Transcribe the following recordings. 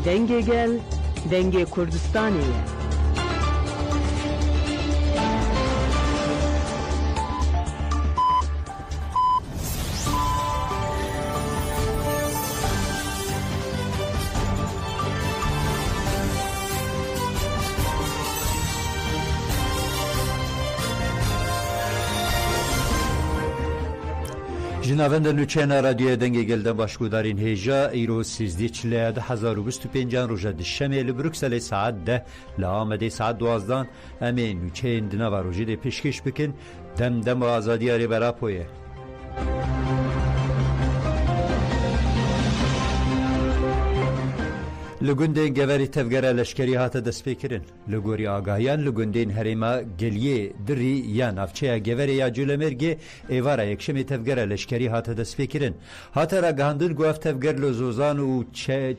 Denge gel, denge Kurdistan'ı. جنابند نوچین رادیو دنگ گلده باشگودارین هیجا ایرو 13 2025 روزه دشمه لبروکسل ساعت 10 لآمده ساعت 12 امی نوچین دنا و روزی ده پیشکش بکن دم آزادی آری برا پویه لگوندین گوری تفگره لشکری هات دست بکرن لگوری آگاهیان لگوندین هریما گلیه دری یا نفچه گوری یا جولمرگی ایوارا یکشمی تفگره لشکری هات دست بکرن هات را گهاندن گوف تفگر لزوزان و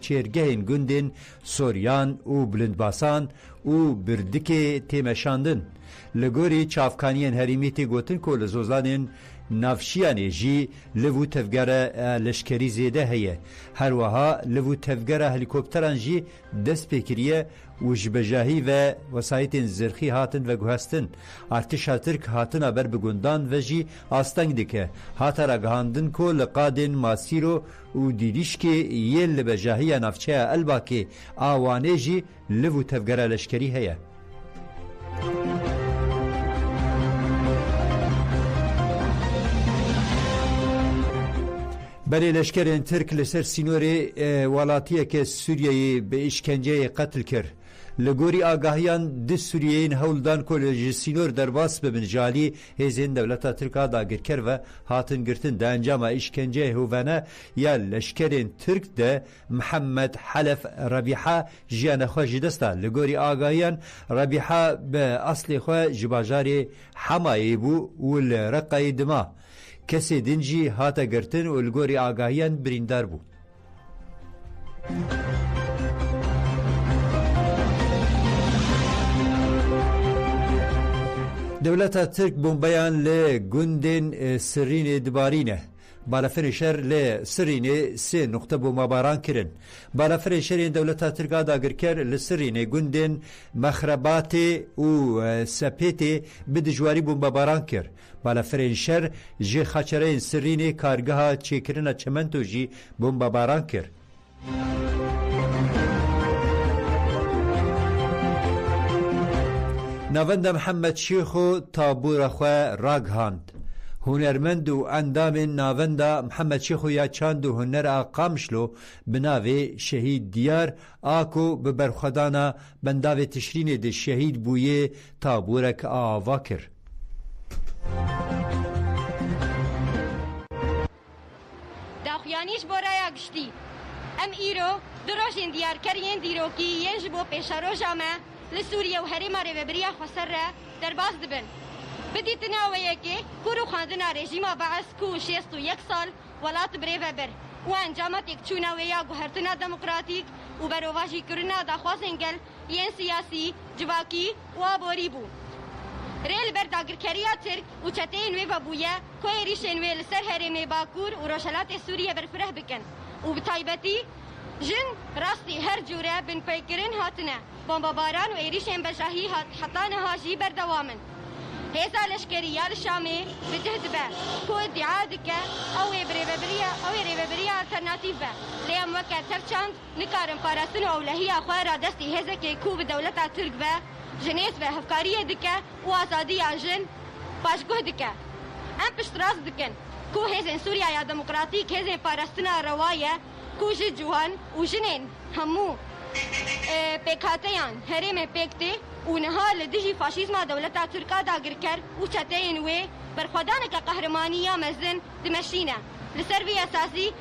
چیرگهین گوندین سوریان و بلندباسان و بردکی تیمشاندن لگوری چافکانین هریمیتی گوتن که لزوزانین نافشیانی جی لبو تفگره لشکری زیده هیه هر وها لبو تفگره هلیکوپتران جی دست بکریه و جبجاهی و وسایت زرخی هاتن و گوهستن ارتشا ترک هاتن بر بگوندان و جی آستنگ دکه هاتا را گهاندن که لقادن ماسیرو و دیدیش که یه لبجاهی نافچه البا که آوانه جی لبو تفگره لشکری هیه بله لشکرین ترک لسر سینوری ولاتیه که سوریه به اشکنجه قتل کرد لگوری آگاهیان ده سوریهین هولدان کل سینور درباس ببن جالی هزین دولتا ترکا داگر کر و هاتن گرتن ده انجام اشکنجه هوانه یا لشکرین ترک ده محمد حلف ربیحه جیان خواه جدسته لگوری آگاهیان ربیحه به اصل خواه جباجاری حمایی بو و لرقای دما کسی دنجی هاتا گرتن و لگوری آگاهیان بریندار بو دولتا ترک بومبیان لگوندن سرین دبارینه بالافر شهر لسرین 3 نقطه بومباران کرن بالافر شهر دولتا ترک داگر کر لسرین گوندن مخربات و سپیت بدجواری بومباران کر بالافر شهر جی خاچرین سرین کارگاه چیکرنا چمنتو جی بومباران کر نوند محمد شیخو تابور خواه راگهاند هنرمند و اندام ناوند محمد شیخو یا چاند و هنر آقامشلو بناوی شهید دیار آکو ببرخدانا بنداوی تشرین ده شهید بویه تابورک آوا کر داخیانیش بورا گشتی ام ایرو دروشین دیار کرین دیروکی ینج بو پیشارو جامع لسوريا وهريما ريبريا خسرة درباز دبن بدي تناوية كي كورو خاندنا ريجيما بعث كو شيستو يكسال ولات بريفا بر وانجامات يكتشونا ويا قهرتنا ديمقراطيك وبروفاجي كرنا داخوازنجل ين سياسي جواكي وابوريبو ريل برداگر كريا ترك وچتين ويفا بويا كوي ريشن ويل سر هرمي باكور وروشلات سوريا برفره بكن وبتايبتي جن راستي هر جورة بن فيكرين هاتنا بومبا باران و ایریشن بجاهی حتان هاجی بردوامن هزا لشکری الشامی بجهد به کو ادعا دکه او ریبریا alternatiف به لیم وکت ترچاند نکارم پاراستن و اولهی آخواه را دستی هزا که کو به دولتا ترک به جنیس به هفکاری دکه و آزادی جن پاشگوه دکه ام پشتراز دکن کو هزن سوریا یا دموکراتیک هزن پاراستنا روایه کو جوان و جنین همو پیکاتیان هرم پیکتی و نهال دهی فاشیزما دولتا ترکا داگر کر و چتین وی برخودانه که قهرمانی مزن دمشینه لسروی اساسی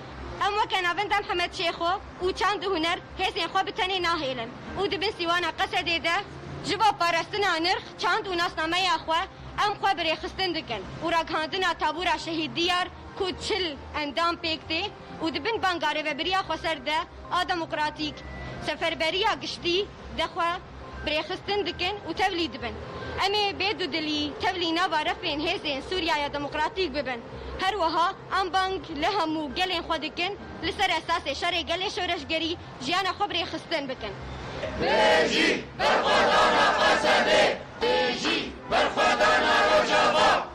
ام وکن آوند محمد شیخو و چند هنر هزین خو بتنی ناهیلن و دبن سیوانا قصده ده جبا پارستنا نرخ چند و ناسنامه اخوه ام خو بری خستن دکن و راگهاندنا تابورا شهید دیار کو چل اندام پیکتی و دبن بانگاره و بریا خسر ده آدموکراتیک سفربریا گشتی دخوا بريخستن دكن وتوليد بن امي بيدو دلي تولي نابا رفين هزين سوريا يا ديمقراطيك ببن هر وها ام بانک لهمو گلین خود کن لسر اساس شر گل شورشگری جیان خبری خستن بکن بيجي برخوادانا قصبي بيجي برخوادانا رجابا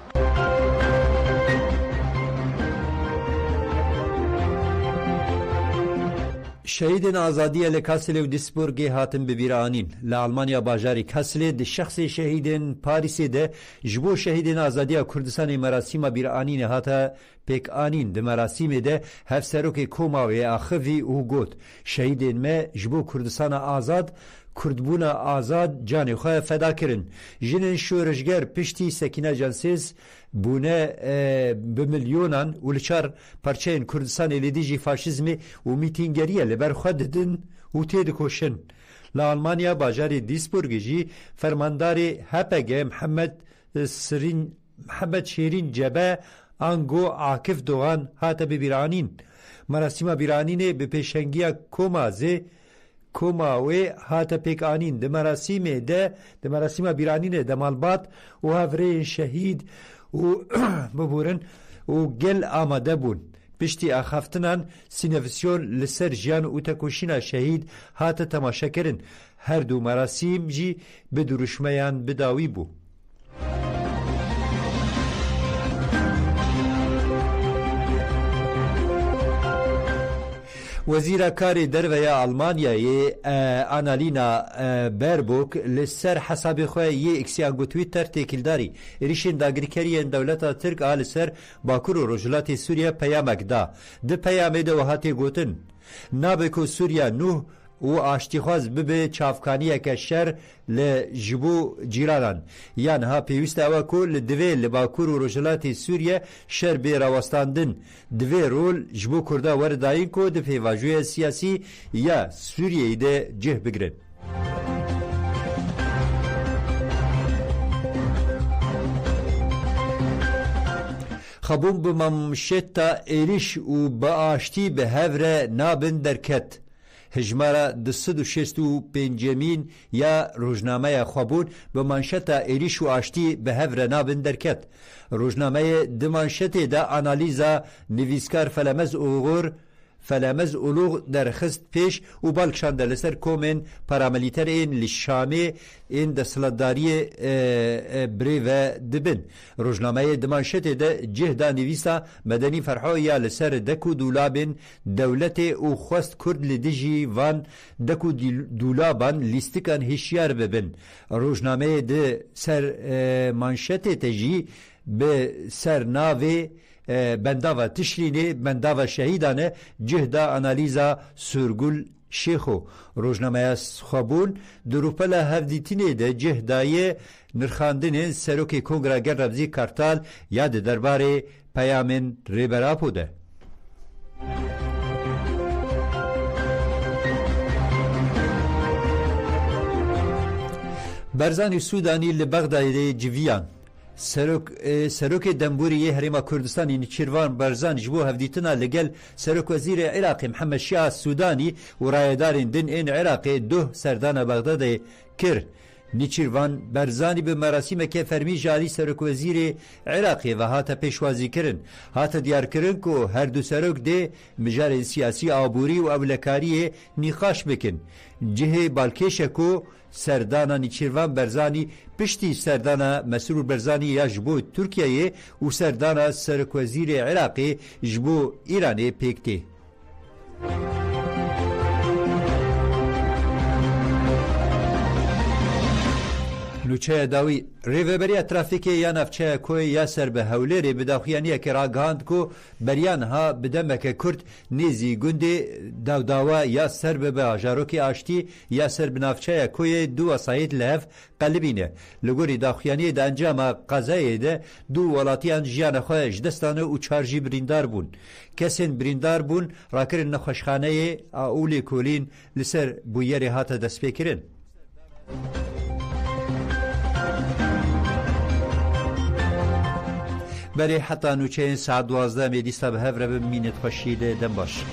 شهیدên azadiya li Kasilê û Duisburgê hatin bibîranîn. Li Almanya bajarê Kasilê di şexsê şehîdên Parîsê de ji bo şehîdên azadiya Kurdistanê merasîma bîranînê hata pêkanîn. Di merasîmê de hevserokê Koma wê axivî û got şehîdên me ji bo Kurdistana azad Kurdbûna azad canê xwe feda kirin. Jinên şoreşger piştî Sekîne Cansêz bûne bi milyonan û li çar parçeyên Kurdistanê li dijî faşîzmê û mîtîngeriye li ber xwe didin û tê dikoşin. Li Almanya bajarê Duisburgê jî fermandarê HPG Mihemed Şêrîn Cebe Ango Akif Doğan hate bibîranîn. Merasîma bîranînê bi pêşengiya Koma wê hate pêkanîn. Di merasîma bîranînê de malbat û hevreyên şehîd û biborin û gel amade bûn. Piştî axaftinan sînevîsyon li ser jiyan û tekoşîna şehîd hate temaşekirin. Her du merasîm jî bi duruşmeyan bidawî bû. Wezîra Karê Derveya Almanyayê Annalena Baerbock li ser hesabê xwe yê eksiya Twitter têkildarî êrişên dagirkeriyên dewleta Tirk a li ser Bakur û Rojhilatê Sûriye peyamek da. Di peyamê de hatê gotin nabe ku Sûriya nûh û aştîxwaz bibe çavkaniyeke şer li ji bo cîranan. Yan ha pêwîst ew ku li divê li Bakur û Rojhilatê Sûriye şer bê rawestandin. Divê rol ji bo Kurda werdayîn ku di pêvajoya siyasî ya Sûriyeyê de cih bigirin. Xebûn bi mamşeta êriş û bi aştî bi hev re nabin derket. Hejmara 265 ya rojnameya xwebûn bi manşeta êriş û aştî bi hev re nabin derket. Rojnameyê di manşetê de analîza nivîskar Felemez Uluğ derxist pêş û balkişande li ser komên paramilîterên li Şamê ên desthilatdariyê birê ve dibin. Rojnameyê di manşetê de cih da nivîsa Medenî Ferho ya li ser dek û dûlabên dewletê û xwest Kurd li dijî van dek û dûlaban lîstikan hişyar bibin. Rojnameyê di ser manşetê te jî bi ser navê bendava Tişrînê bendava şehîdane cih da analîza Sürgül Şêxo. Rojnameya xwebûn di rûpela hevdîtinê de cih daye nirxandinên serokê Kongra Gel Rebzî Kartal ya di derbarê peyamên Rêberapo de. Berzanî Sûdanî li Bexdayê civiyan Serokê Demburiyê Herêma Kurdistanê Nîçîrvan Barzanî ji bo hevdîtina li gel Serokwezîrê Iraqê Mihemed Şia Sûdanî û rayedarên din ên Iraqê duh serdana Bexdadê kir. Nîçîrvan Barzanî bi merasîmeke fermî ji alî Serokwezîrê Iraqê ve hate pêşwazîkirin. Hate diyarkirin ku her du serok dê mijarên siyasî aborî û ewlekariyê nîqaş bikin. Cihê balkêşe ku serdana Nîçîrvan Barzanî piştî serdana Mesrûr Barzanî ya ji bo Tirkiyeyê û serdana Serokwezîrê Iraqê ji bo Îranê pêk tê. Nûçeya dawî rêveberiya trafîkê ya navçeya Koyê ya ser bi Hewlêrê bi daxuyaniyekê ragihand ku beriyan ha bi demeke Kurd nêzî gundê dawdawa ya ser bibe ajarokê aştî ya ser bi navçeya Koyê du wesayet li hev qelibîne. Li gorî daxuyaniyê de encama qezayê de du welatiyan jiyana xwe ji destan û çar jî birîndar bûn. Kesên birîndar bûn rakirin nexweşxaneyê a Ûlê Kolîn li ser bûyerê hate destpêkirin. Berê heta nûçeyên saet 12 dîsta bi hev re bin mînê xweşî de dem baş.